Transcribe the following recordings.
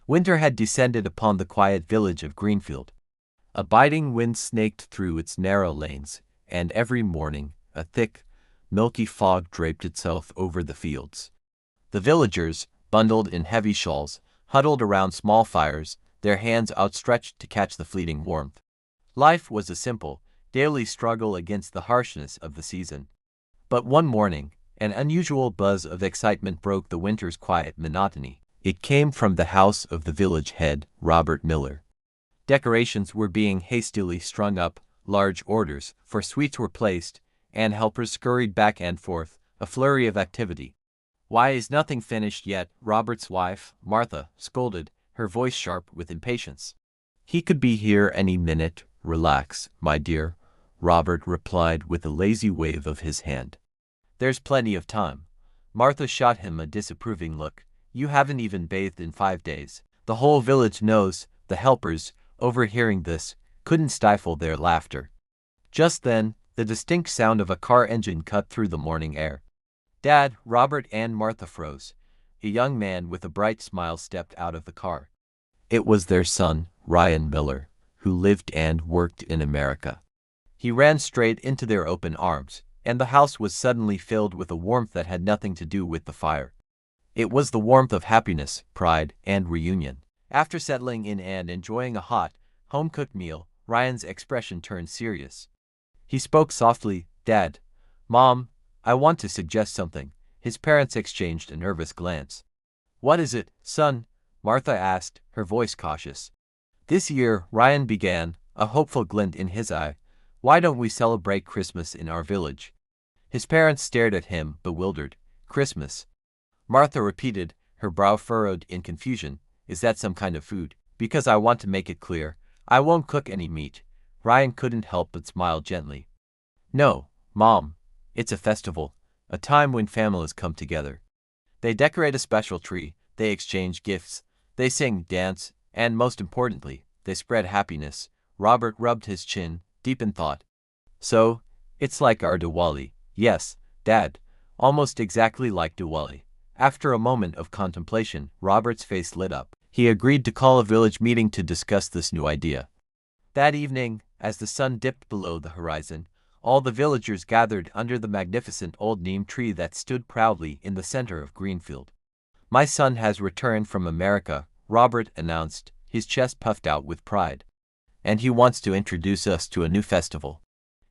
Winter had descended upon the quiet village of Greenfield. A biting wind snaked through its narrow lanes, and every morning a thick, milky fog draped itself over the fields. The villagers, bundled in heavy shawls, huddled around small fires, their hands outstretched to catch the fleeting warmth. Life was a simple, daily struggle against the harshness of the season. But one morning, an unusual buzz of excitement broke the winter's quiet monotony. It came from the house of the village head, Robert Miller. Decorations were being hastily strung up, large orders for sweets were placed, and helpers scurried back and forth, a flurry of activity. "Why is nothing finished yet?" Robert's wife, Martha, scolded, her voice sharp with impatience. "He could be here any minute. Relax, my dear," Robert replied with a lazy wave of his hand. "There's plenty of time." Martha shot him a disapproving look. "You haven't even bathed in 5 days. The whole village knows." The helpers, overhearing this, couldn't stifle their laughter. Just then, the distinct sound of a car engine cut through the morning air. "Dad," Robert and Martha froze. A young man with a bright smile stepped out of the car. It was their son, Ryan Miller, who lived and worked in America. He ran straight into their open arms, and the house was suddenly filled with a warmth that had nothing to do with the fire. It was the warmth of happiness, pride, and reunion. After settling in and enjoying a hot, home-cooked meal, Ryan's expression turned serious. He spoke softly, "Dad, Mom, I want to suggest something." His parents exchanged a nervous glance. "What is it, son?" Martha asked, her voice cautious. "This year," Ryan began, a hopeful glint in his eye, "why don't we celebrate Christmas in our village?" His parents stared at him, bewildered. "Christmas?" Martha repeated, her brow furrowed in confusion. "Is that some kind of food? Because I want to make it clear, I won't cook any meat." Ryan couldn't help but smile gently. "No, Mom, it's a festival, a time when families come together. They decorate a special tree, they exchange gifts, they sing, dance, and most importantly, they spread happiness." Robert rubbed his chin, deep in thought. "So, it's like our Diwali." "Yes, Dad, almost exactly like Diwali." After a moment of contemplation, Robert's face lit up. He agreed to call a village meeting to discuss this new idea. That evening, as the sun dipped below the horizon, all the villagers gathered under the magnificent old neem tree that stood proudly in the center of Greenfield. "My son has returned from America," Robert announced, his chest puffed out with pride. "And he wants to introduce us to a new festival.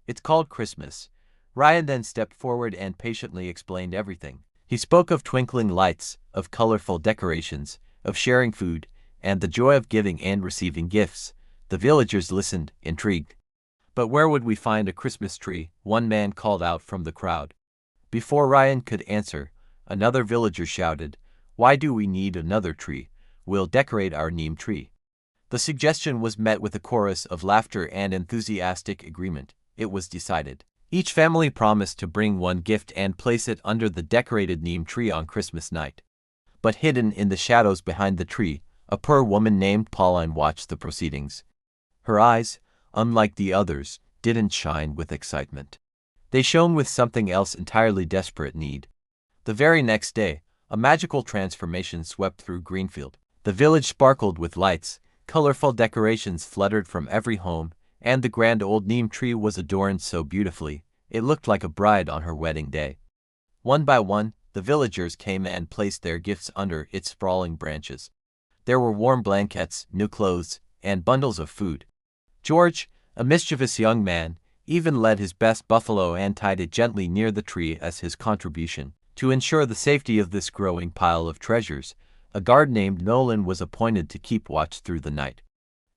It's called Christmas." Ryan then stepped forward and patiently explained everything. He spoke of twinkling lights, of colorful decorations, of sharing food, and the joy of giving and receiving gifts. The villagers listened, intrigued. "But where would we find a Christmas tree?" one man called out from the crowd. Before Ryan could answer, another villager shouted, "Why do we need another tree? We'll decorate our neem tree." The suggestion was met with a chorus of laughter and enthusiastic agreement. It was decided. Each family promised to bring one gift and place it under the decorated neem tree on Christmas night. But hidden in the shadows behind the tree, a poor woman named Pauline watched the proceedings. Her eyes, unlike the others, didn't shine with excitement. They shone with something else entirely: desperate need. The very next day, a magical transformation swept through Greenfield. The village sparkled with lights, colorful decorations fluttered from every home, and the grand old neem tree was adorned so beautifully, it looked like a bride on her wedding day. One by one, the villagers came and placed their gifts under its sprawling branches. There were warm blankets, new clothes, and bundles of food. George, a mischievous young man, even led his best buffalo and tied it gently near the tree as his contribution. To ensure the safety of this growing pile of treasures, a guard named Nolan was appointed to keep watch through the night.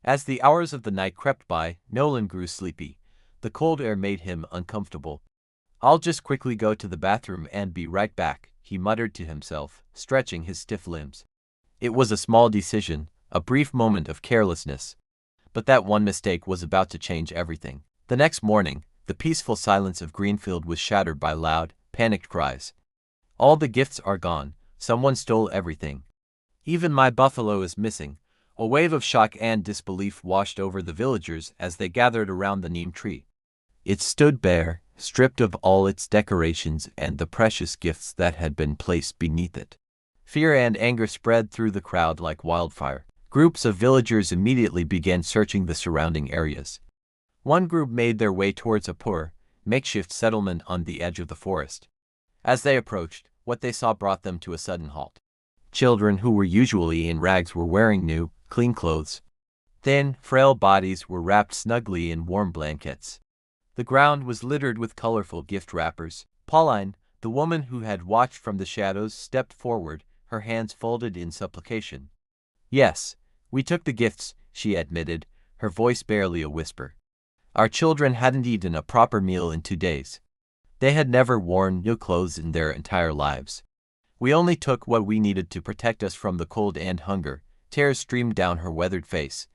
As the hours of the night crept by, Nolan grew sleepy. The cold air made him uncomfortable. "I'll just quickly go to the bathroom and be right back," he muttered to himself, stretching his stiff limbs. It was a small decision, a brief moment of carelessness. But that one mistake was about to change everything. The next morning, the peaceful silence of Greenfield was shattered by loud, panicked cries. "All the gifts are gone. Someone stole everything. Even my buffalo is missing." A wave of shock and disbelief washed over the villagers as they gathered around the neem tree. It stood bare, stripped of all its decorations and the precious gifts that had been placed beneath it. Fear and anger spread through the crowd like wildfire. Groups of villagers immediately began searching the surrounding areas. One group made their way towards a poor, makeshift settlement on the edge of the forest. As they approached, what they saw brought them to a sudden halt. Children who were usually in rags were wearing new, clean clothes. Thin, frail bodies were wrapped snugly in warm blankets. The ground was littered with colorful gift wrappers. Pauline, the woman who had watched from the shadows, stepped forward, her hands folded in supplication. "Yes, we took the gifts," she admitted, her voice barely a whisper. "Our children hadn't eaten a proper meal in 2 days. They had never worn new clothes in their entire lives. We only took what we needed to protect us from the cold and hunger." Tears streamed down her weathered face.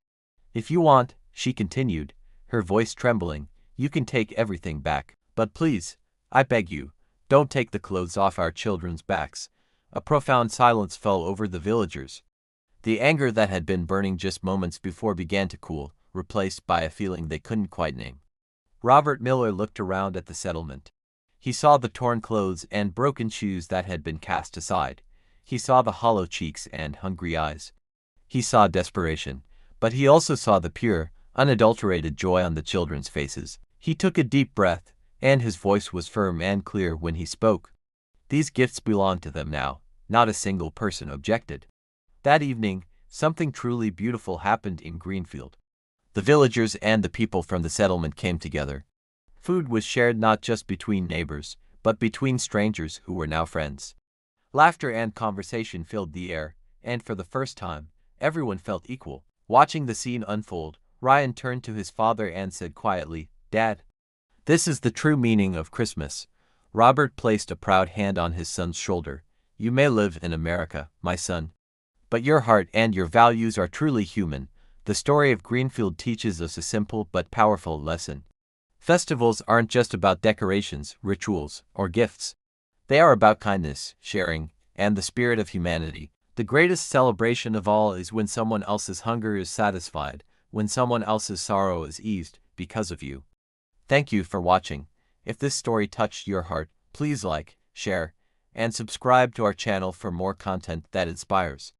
"If you want," she continued, her voice trembling, "you can take everything back. But please, I beg you, don't take the clothes off our children's backs." A profound silence fell over the villagers. The anger that had been burning just moments before began to cool, replaced by a feeling they couldn't quite name. Robert Miller looked around at the settlement. He saw the torn clothes and broken shoes that had been cast aside. He saw the hollow cheeks and hungry eyes. He saw desperation, but he also saw the pure, unadulterated joy on the children's faces. He took a deep breath, and his voice was firm and clear when he spoke. "These gifts belong to them now," not a single person objected. That evening, something truly beautiful happened in Greenfield. The villagers and the people from the settlement came together. Food was shared not just between neighbors, but between strangers who were now friends. Laughter and conversation filled the air, and for the first time, everyone felt equal. Watching the scene unfold, Ryan turned to his father and said quietly, "Dad, this is the true meaning of Christmas." Robert placed a proud hand on his son's shoulder. "You may live in America, my son, but your heart and your values are truly human." The story of Greenfield teaches us a simple but powerful lesson. Festivals aren't just about decorations, rituals, or gifts. They are about kindness, sharing, and the spirit of humanity. The greatest celebration of all is when someone else's hunger is satisfied, when someone else's sorrow is eased because of you. Thank you for watching. If this story touched your heart, please like, share, and subscribe to our channel for more content that inspires.